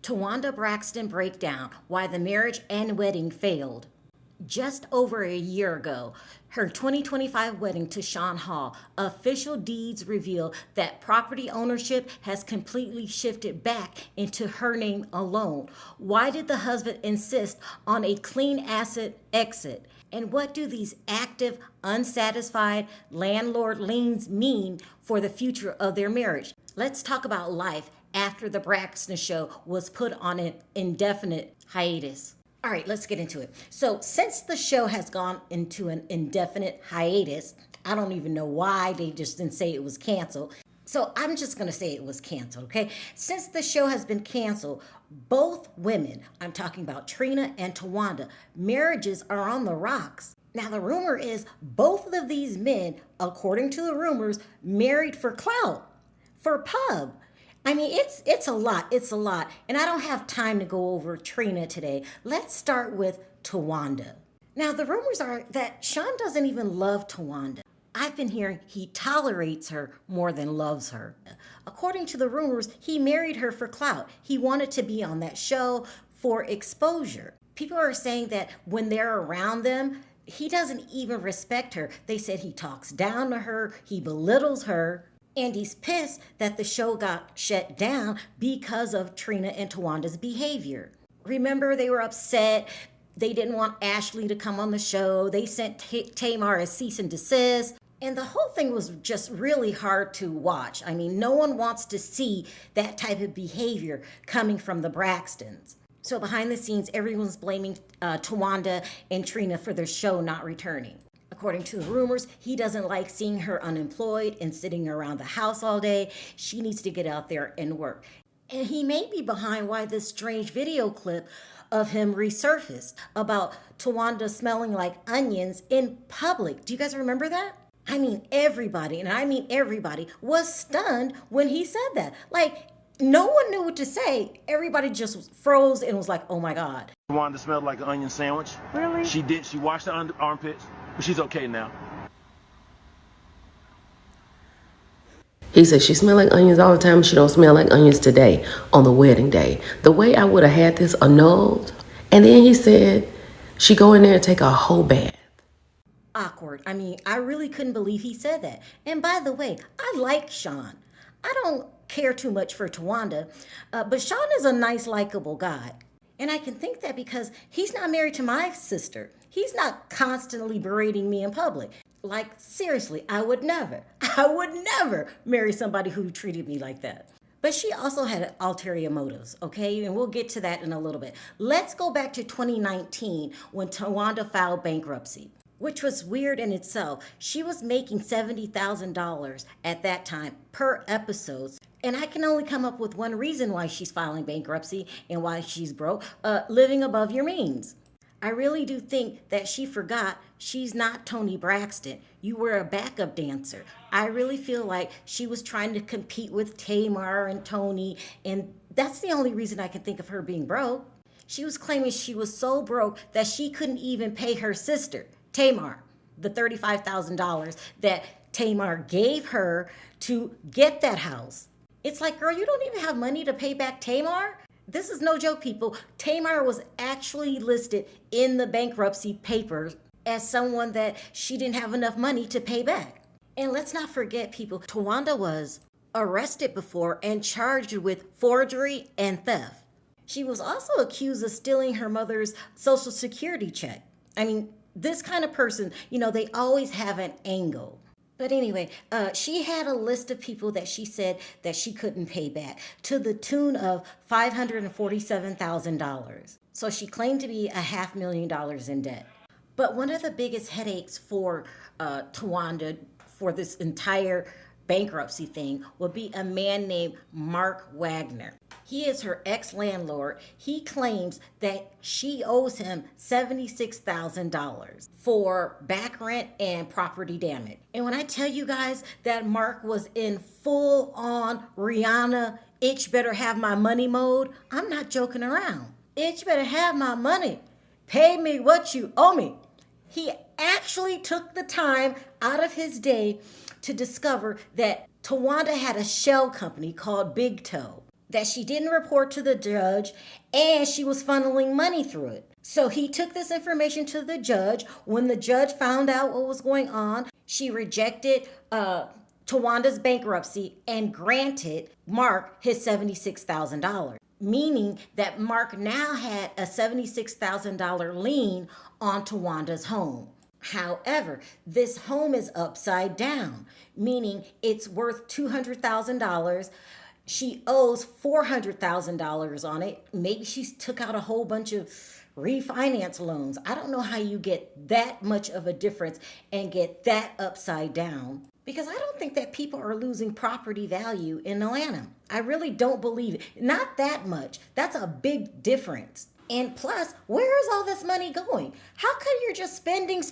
Towanda Braxton Breakdown, Why the Marriage and Wedding Failed. Just over a year ago, her 2025 wedding to Shawn Hall, official deeds reveal that property ownership has completely shifted back into her name alone. Why did the husband insist on a clean asset exit? And what do these active, unsatisfied landlord liens mean for the future of their marriage? Let's talk about life after the Braxton show was put on an indefinite hiatus. All right, let's get into it. So since the show has gone into an indefinite hiatus, I don't even know why they just didn't say it was canceled. So I'm just going to say it was canceled, okay? Since the show has been canceled, both women, I'm talking about Trina and Towanda, marriages are on the rocks. Now the rumor is both of these men, according to the rumors, married for clout, for pub. I mean, it's a lot. It's a lot. And I don't have time to go over Trina today. Let's start with Towanda. Now, the rumors are that Shawn doesn't even love Towanda. I've been hearing he tolerates her more than loves her. According to the rumors, he married her for clout. He wanted to be on that show for exposure. People are saying that when they're around them, he doesn't even respect her. They said he talks down to her, he belittles her. And he's pissed that the show got shut down because of Trina and Towanda's behavior. Remember, they were upset. They didn't want Ashley to come on the show. They sent Tamar a cease and desist. And the whole thing was just really hard to watch. I mean, no one wants to see that type of behavior coming from the Braxtons. So behind the scenes, everyone's blaming Towanda and Trina for their show not returning. According to the rumors, he doesn't like seeing her unemployed and sitting around the house all day. She needs to get out there and work. And he may be behind why this strange video clip of him resurfaced about Towanda smelling like onions in public. Do you guys remember that? I mean, everybody, and I mean everybody, was stunned when he said that. Like, no one knew what to say. Everybody just froze and was like, oh my God. Towanda smelled like an onion sandwich. Really? She did. She washed the armpits. But she's okay now. He said she smelled like onions all the time. She don't smell like onions today on the wedding day. The way I would have had this annulled. And then he said she go in there and take a whole bath. Awkward. I mean, I really couldn't believe he said that. And by the way, I like Shawn. I don't care too much for Towanda, but Shawn is a nice, likable guy. And I can think that because he's not married to my sister. He's not constantly berating me in public. Like, seriously, I would never marry somebody who treated me like that. But she also had ulterior motives, okay? And we'll get to that in a little bit. Let's go back to 2019 when Towanda filed bankruptcy, which was weird in itself. She was making $70,000 at that time per episode. And I can only come up with one reason why she's filing bankruptcy and why she's broke, living above your means. I really do think that she forgot she's not Toni Braxton. You were a backup dancer. I really feel like she was trying to compete with Tamar and Toni, and that's the only reason I can think of her being broke. She was claiming she was so broke that she couldn't even pay her sister, Tamar, the $35,000 that Tamar gave her to get that house. It's like, girl, you don't even have money to pay back Tamar? This is no joke, people. Tamar was actually listed in the bankruptcy papers as someone that she didn't have enough money to pay back. And let's not forget, people, Towanda was arrested before and charged with forgery and theft. She was also accused of stealing her mother's Social Security check. I mean, this kind of person, they always have an angle. But anyway, she had a list of people that she said that she couldn't pay back to the tune of $547,000. So she claimed to be $500,000 in debt. But one of the biggest headaches for Towanda for this entire bankruptcy thing would be a man named Mark Wagner. He is her ex-landlord. He claims that she owes him $76,000 for back rent and property damage. And when I tell you guys that Mark was in full-on Rihanna, itch better have my money mode, I'm not joking around. Itch better have my money. Pay me what you owe me. He actually took the time out of his day to discover that Towanda had a shell company called Big Toe. that she didn't report to the judge, and she was funneling money through it. So he took this information to the judge. When the judge found out what was going on, she rejected Towanda's bankruptcy and granted Mark his $76,000, meaning that Mark now had a $76,000 lien on Towanda's home. However, this home is upside down, meaning it's worth $200,000. She owes $400,000 on it. Maybe she took out a whole bunch of refinance loans. I don't know how you get that much of a difference and get that upside down, because I don't think that people are losing property value in Atlanta. I really don't believe it. Not that much. That's a big difference. And plus, where is all this money going? How come you're just spending?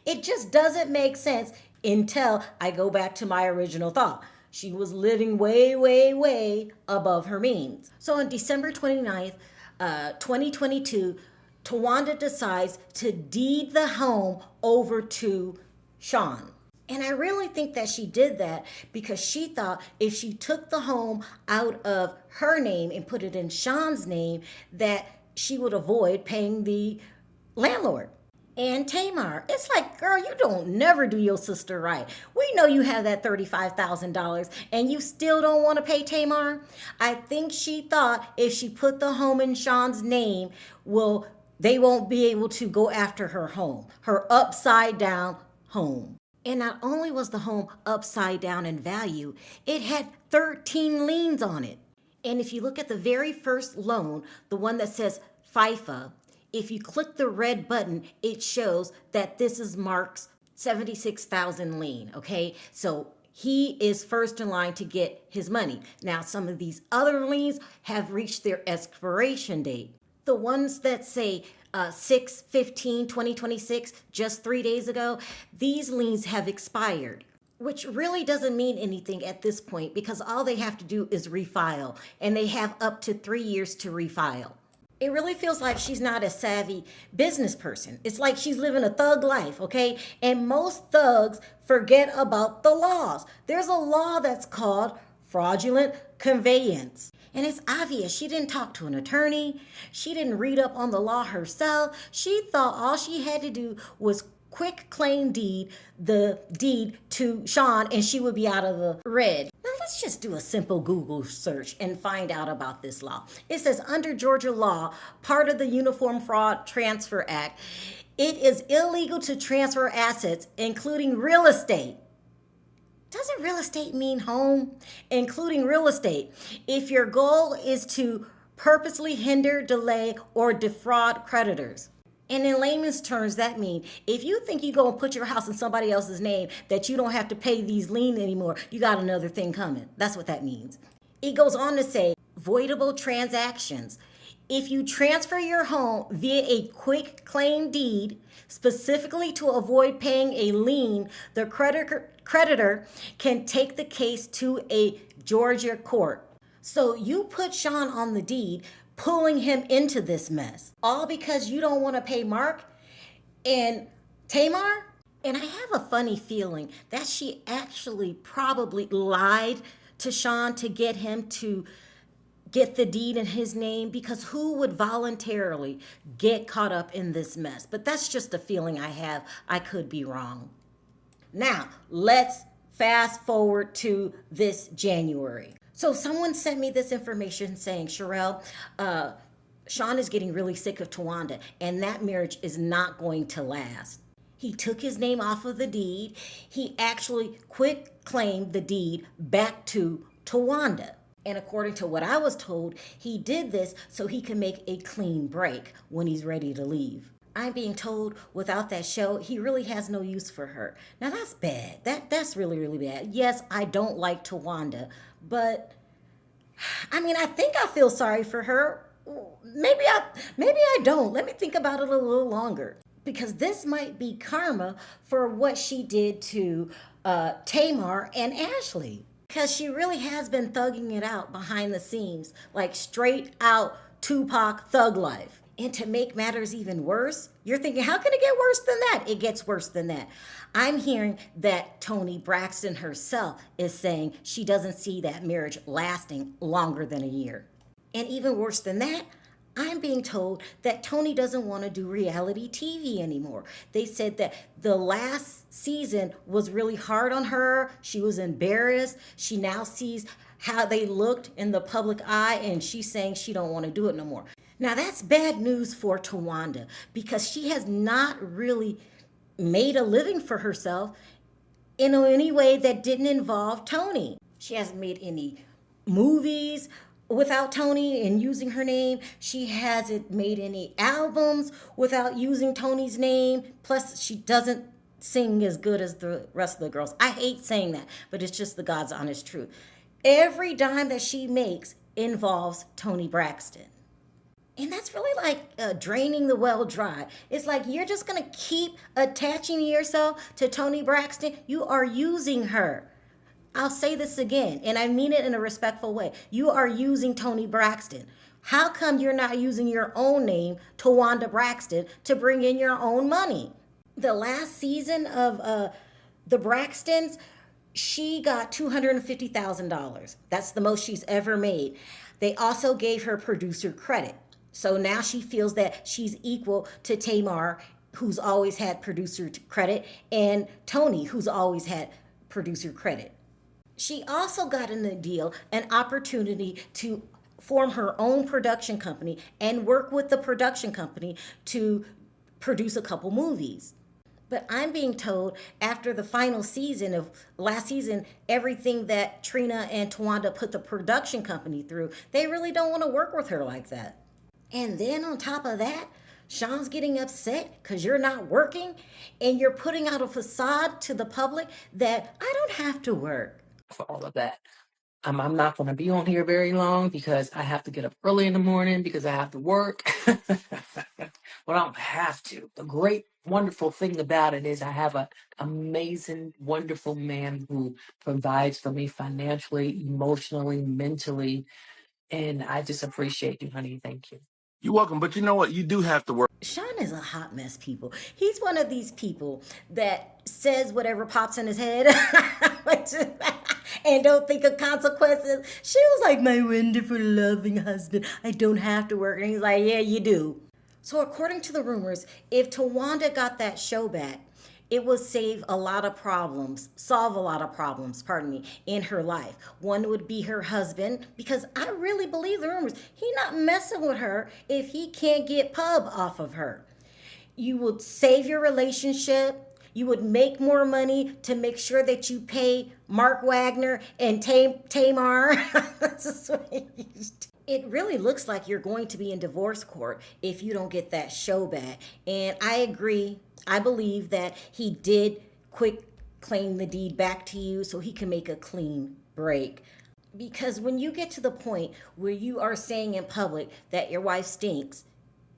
It just doesn't make sense until I go back to my original thought. She was living way above her means. So on December 29th, 2022, Towanda decides to deed the home over to Shawn. And I really think that she did that because she thought if she took the home out of her name and put it in Shawn's name, that she would avoid paying the landlord. And Tamar, it's like, girl, you don't never do your sister right. We know you have that $35,000 and you still don't want to pay Tamar. I think she thought if she put the home in Shawn's name, they won't be able to go after her home, her upside down home. And not only was the home upside down in value, it had 13 liens on it. And if you look at the very first loan, the one that says FIFA, if you click the red button, it shows that this is Mark's $76,000 lien, okay? So he is first in line to get his money. Now, some of these other liens have reached their expiration date. The ones that say 6/15/2026, just 3 days ago, these liens have expired, which really doesn't mean anything at this point because all they have to do is refile, and they have up to 3 years to refile. It really feels like she's not a savvy business person. It's like she's living a thug life, okay? And most thugs forget about the laws. There's a law that's called fraudulent conveyance. And it's obvious she didn't talk to an attorney. She didn't read up on the law herself. She thought all she had to do was quick claim deed the deed to Shawn and she would be out of the red. Now let's just do a simple Google search and find out about this law. It says under Georgia law, part of the Uniform Fraud Transfer Act, it is illegal to transfer assets, including real estate. Doesn't real estate mean home? Including real estate. If your goal is to purposely hinder, delay, or defraud creditors. And in layman's terms, that means if you think you go and put your house in somebody else's name that you don't have to pay these liens anymore, you got another thing coming. That's what that means. It goes on to say, voidable transactions. If you transfer your home via a quick claim deed, specifically to avoid paying a lien, the creditor can take the case to a Georgia court. So you put Shawn on the deed, pulling him into this mess, all because you don't want to pay Mark and Tamar? And I have a funny feeling that she actually probably lied to Shawn to get him to get the deed in his name, because who would voluntarily get caught up in this mess? But that's just a feeling I have. I could be wrong. Now, let's fast forward to this January. So someone sent me this information saying, Sharrell, Shawn is getting really sick of Towanda, and that marriage is not going to last. He took his name off of the deed. He actually quick claimed the deed back to Towanda. And according to what I was told, he did this so he can make a clean break when he's ready to leave. I'm being told without that show, he really has no use for her. Now that's bad. That's really bad. Yes, I don't like Towanda, but I think I feel sorry for her. Maybe I don't. Let me think about it a little longer, because this might be karma for what she did to Tamar and Ashley. Because she really has been thugging it out behind the scenes, like straight out Tupac thug life. And to make matters even worse, you're thinking, how can it get worse than that? It gets worse than that. I'm hearing that Toni Braxton herself is saying she doesn't see that marriage lasting longer than a year. And even worse than that, I'm being told that Toni doesn't want to do reality TV anymore. They said that the last season was really hard on her. She was embarrassed. She now sees how they looked in the public eye, and she's saying she don't want to do it no more. Now that's bad news for Towanda because she has not really made a living for herself in any way that didn't involve Toni. She hasn't made any movies without Toni and using her name. She hasn't made any albums without using Toni's name. Plus, she doesn't sing as good as the rest of the girls. I hate saying that, but it's just the God's honest truth. Every dime that she makes involves Toni Braxton. And that's really like draining the well dry. It's like you're just going to keep attaching yourself to Toni Braxton. You are using her. I'll say this again, and I mean it in a respectful way. You are using Toni Braxton. How come you're not using your own name, Towanda Braxton, to bring in your own money? The last season of the Braxtons, she got $250,000. That's the most she's ever made. They also gave her producer credit. So now she feels that she's equal to Tamar, who's always had producer credit, and Toni, who's always had producer credit. She also got in the deal an opportunity to form her own production company and work with the production company to produce a couple movies. But I'm being told after the final season of last season, everything that Trina and Towanda put the production company through, they really don't want to work with her like that. And then on top of that, Shawn's getting upset because you're not working and you're putting out a facade to the public that I don't have to work. For all of that. I'm not going to be on here very long because I have to get up early in the morning because I have to work. But I don't have to. The great, wonderful thing about it is I have an amazing, wonderful man who provides for me financially, emotionally, mentally. And I just appreciate you, honey. Thank you. You're welcome, but you know what? You do have to work. Shawn is a hot mess, people. He's one of these people that says whatever pops in his head and don't think of consequences. She was like, my wonderful, loving husband, I don't have to work. And he's like, yeah, you do. So according to the rumors, if Towanda got that show back, it would solve a lot of problems, in her life. One would be her husband, because I really believe the rumors. He's not messing with her if he can't get pub off of her. You would save your relationship. You would make more money to make sure that you pay Mark Wagner and Tamar. It really looks like you're going to be in divorce court if you don't get that show back. And I agree. I believe that he did quick claim the deed back to you so he can make a clean break. Because when you get to the point where you are saying in public that your wife stinks,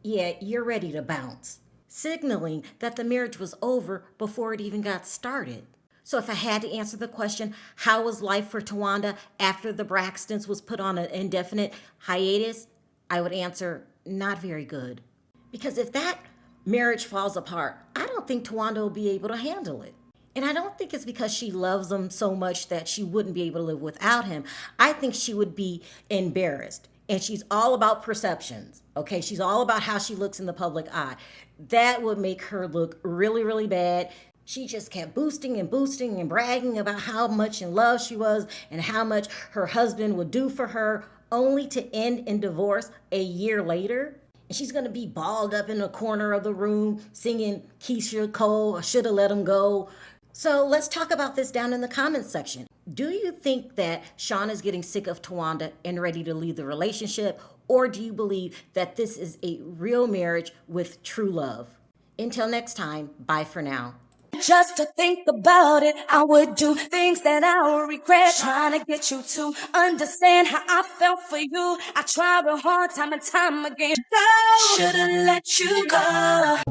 yeah, you're ready to bounce, signaling that the marriage was over before it even got started. So if I had to answer the question, how was life for Towanda after the Braxtons was put on an indefinite hiatus, I would answer, not very good. Because if that marriage falls apart, I don't think Towanda will be able to handle it. And I don't think it's because she loves him so much that she wouldn't be able to live without him. I think she would be embarrassed. And she's all about perceptions, okay? She's all about how she looks in the public eye. That would make her look really, really bad. She just kept boosting and bragging about how much in love she was and how much her husband would do for her, only to end in divorce a year later. And she's going to be balled up in a corner of the room singing Keisha Cole, I Shoulda Let Him Go. So let's talk about this down in the comments section. Do you think that Shawn is getting sick of Towanda and ready to leave the relationship? Or do you believe that this is a real marriage with true love? Until next time, bye for now. Just to think about it, I would do things that I would regret. Trying to get you to understand how I felt for you. I tried real hard time and time again. Should've let you go.